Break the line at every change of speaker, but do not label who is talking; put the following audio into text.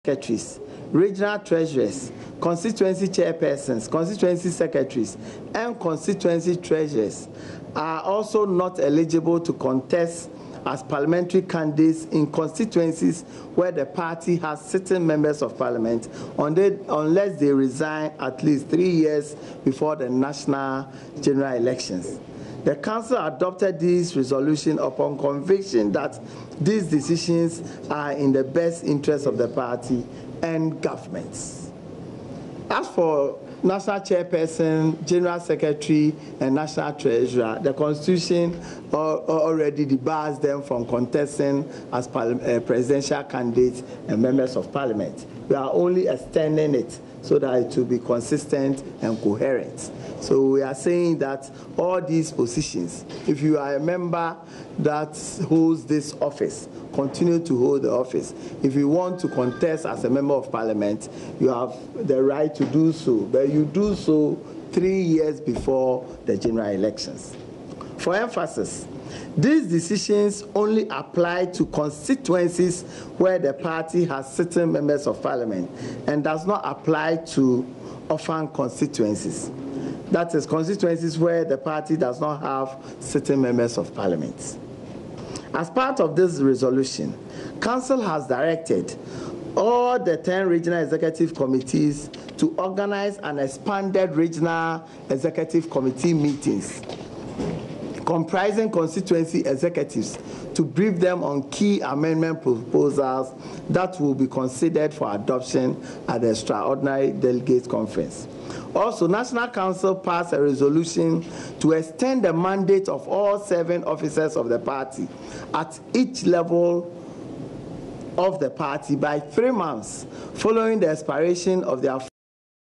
secretaries, regional treasurers, constituency chairpersons, constituency secretaries, and constituency treasurers are also not eligible to contest as parliamentary candidates in constituencies where the party has sitting members of parliament unless they resign at least 3 years before the national general elections. The Council adopted this resolution upon conviction that these decisions are in the best interest of the party and governments. As for National Chairperson, General Secretary, and National Treasurer, the Constitution already debars them from contesting as presidential candidates and members of Parliament. We are only extending it so that it will be consistent and coherent. So we are saying that all these positions, if you are a member that holds this office, continue to hold the office. If you want to contest as a member of Parliament, you have the right to do so, but you do so 3 years before the general elections. For emphasis, these decisions only apply to constituencies where the party has sitting members of Parliament and does not apply to orphan constituencies. That is, constituencies where the party does not have sitting members of Parliament. As part of this resolution, Council has directed all the 10 regional executive committees to organize an expanded regional executive committee meetings comprising constituency executives to brief them on key amendment proposals that will be considered for adoption at the extraordinary delegates conference. Also, National Council passed a resolution to extend the mandate of all 7 officers of the party at each level of the party by 3 months following the expiration of their